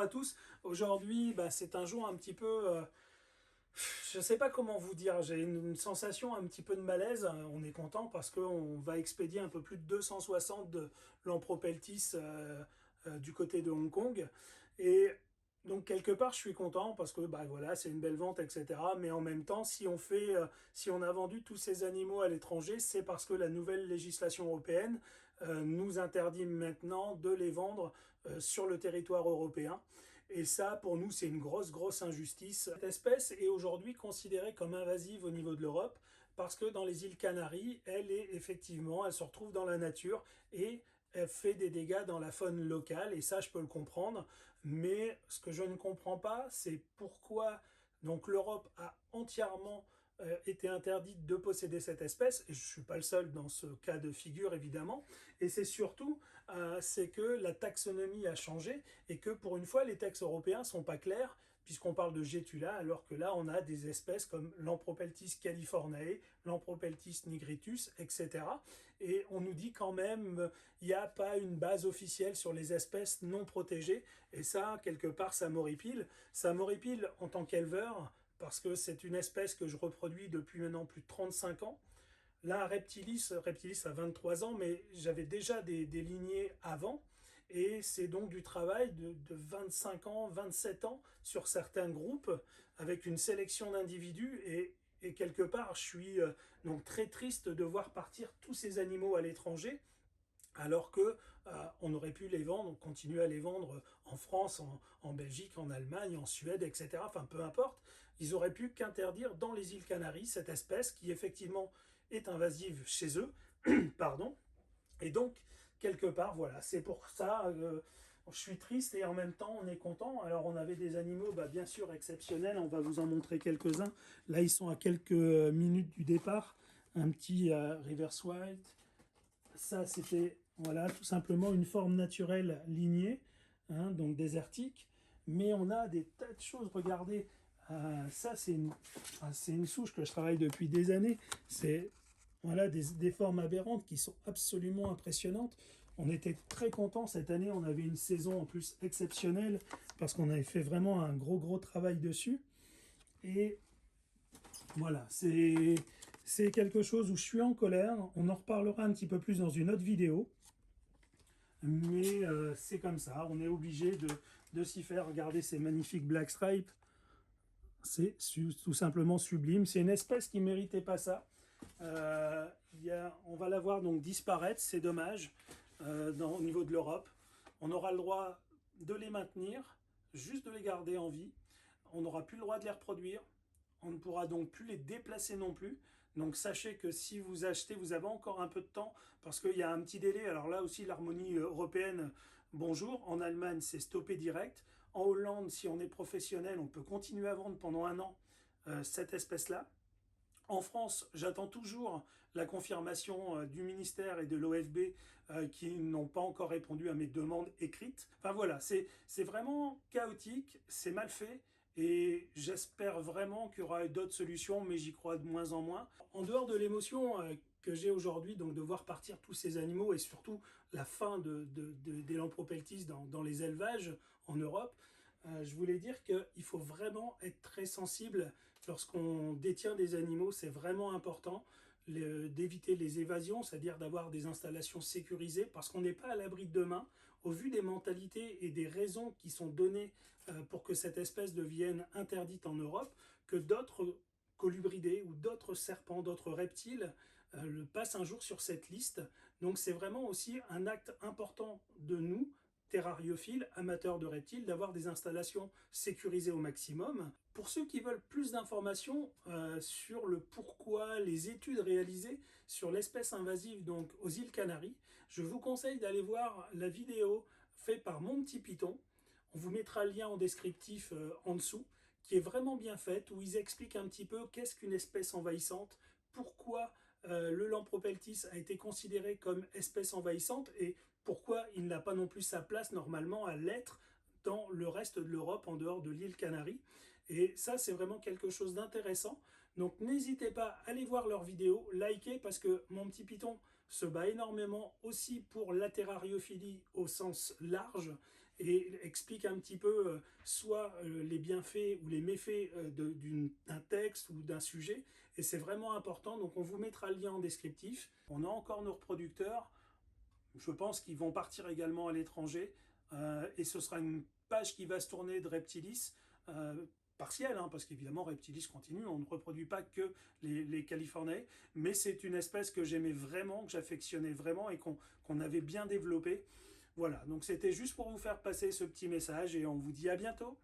à tous. Aujourd'hui, c'est un jour un petit peu... je ne sais pas comment vous dire, j'ai une sensation un petit peu de malaise. On est content parce qu'on va expédier un peu plus de 260 de Lampropeltis du côté de Hong Kong. Et donc quelque part, je suis content parce que voilà, c'est une belle vente, etc. Mais en même temps, si on a vendu tous ces animaux à l'étranger, c'est parce que la nouvelle législation européenne nous interdit maintenant de les vendre sur le territoire européen. Et ça, pour nous, c'est une grosse injustice. Cette espèce est aujourd'hui considérée comme invasive au niveau de l'Europe parce que dans les îles Canaries, elle se retrouve dans la nature et elle fait des dégâts dans la faune locale. Et ça, je peux le comprendre. Mais ce que je ne comprends pas, c'est pourquoi donc l'Europe a entièrement été interdite de posséder cette espèce, et je ne suis pas le seul dans ce cas de figure évidemment, et c'est surtout c'est que la taxonomie a changé, et que pour une fois les textes européens ne sont pas clairs, puisqu'on parle de Gétula, alors que là on a des espèces comme Lampropeltis californiae, Lampropeltis nigritus, etc. Et on nous dit quand même il n'y a pas une base officielle sur les espèces non protégées, et ça, quelque part, ça m'horripile. Ça m'horripile en tant qu'éleveur, parce que c'est une espèce que je reproduis depuis maintenant plus de 35 ans. Là, Reptilis a 23 ans, mais j'avais déjà des lignées avant. Et c'est donc du travail de 25 ans, 27 ans sur certains groupes, avec une sélection d'individus. Et quelque part, je suis donc très triste de voir partir tous ces animaux à l'étranger, alors que on aurait pu les vendre, continuer à les vendre en France, en Belgique, en Allemagne, en Suède, etc. Enfin, peu importe. Ils auraient pu qu'interdire dans les îles Canaries cette espèce qui effectivement est invasive chez eux. Pardon. Et donc, quelque part, voilà, c'est pour ça, je suis triste et en même temps, on est content. Alors, on avait des animaux, bien sûr, exceptionnels. On va vous en montrer quelques-uns. Là, ils sont à quelques minutes du départ. Un petit reverse white. Ça, c'était voilà, tout simplement une forme naturelle lignée, hein, donc désertique. Mais on a des tas de choses. Regardez, ça, c'est une souche que je travaille depuis des années. C'est voilà, des formes aberrantes qui sont absolument impressionnantes. On était très contents cette année. On avait une saison en plus exceptionnelle parce qu'on avait fait vraiment un gros travail dessus. Et voilà, c'est quelque chose où je suis en colère. On en reparlera un petit peu plus dans une autre vidéo. Mais c'est comme ça, on est obligé de s'y faire. Regardez ces magnifiques black stripes. C'est tout simplement sublime. C'est une espèce qui ne méritait pas ça. On va la voir donc disparaître, c'est dommage, au niveau de l'Europe. On aura le droit de les maintenir, juste de les garder en vie. On n'aura plus le droit de les reproduire. On ne pourra donc plus les déplacer non plus. Donc sachez que si vous achetez, vous avez encore un peu de temps, parce qu'il y a un petit délai. Alors là aussi, l'harmonie européenne, bonjour. En Allemagne, c'est stoppé direct. En Hollande, si on est professionnel, on peut continuer à vendre pendant un an cette espèce-là. En France, j'attends toujours la confirmation du ministère et de l'OFB qui n'ont pas encore répondu à mes demandes écrites. Enfin voilà, c'est vraiment chaotique, c'est mal fait et j'espère vraiment qu'il y aura d'autres solutions, mais j'y crois de moins en moins. En dehors de l'émotion que j'ai aujourd'hui, donc de voir partir tous ces animaux et surtout la fin des Lampropeltis dans les élevages en Europe, je voulais dire qu'il faut vraiment être très sensible lorsqu'on détient des animaux. C'est vraiment important d'éviter les évasions, c'est-à-dire d'avoir des installations sécurisées, parce qu'on n'est pas à l'abri de demain. Au vu des mentalités et des raisons qui sont données pour que cette espèce devienne interdite en Europe, que d'autres colubridés ou d'autres serpents, d'autres reptiles le passent un jour sur cette liste. Donc c'est vraiment aussi un acte important de nous, terrariophiles, amateurs de reptiles, d'avoir des installations sécurisées au maximum. Pour ceux qui veulent plus d'informations sur le pourquoi, les études réalisées sur l'espèce invasive donc aux îles Canaries, je vous conseille d'aller voir la vidéo faite par Mon Petit Python. On vous mettra le lien en descriptif en dessous, qui est vraiment bien faite, où ils expliquent un petit peu qu'est-ce qu'une espèce envahissante, pourquoi le Lampropeltis a été considéré comme espèce envahissante et pourquoi il n'a pas non plus sa place normalement à l'être dans le reste de l'Europe en dehors de l'île Canaries. Et ça, c'est vraiment quelque chose d'intéressant. Donc n'hésitez pas à aller voir leurs vidéos, likez, parce que Mon Petit Python se bat énormément aussi pour la terrariophilie au sens large. et explique un petit peu soit les bienfaits ou les méfaits d'un texte ou d'un sujet, et c'est vraiment important. Donc on vous mettra le lien en descriptif. On a encore nos reproducteurs, je pense qu'ils vont partir également à l'étranger, et ce sera une page qui va se tourner de Reptilis, partielle, hein, parce qu'évidemment Reptilis continue, on ne reproduit pas que les Californiens, mais c'est une espèce que j'aimais vraiment, que j'affectionnais vraiment et qu'on avait bien développé. Voilà, donc c'était juste pour vous faire passer ce petit message et on vous dit à bientôt.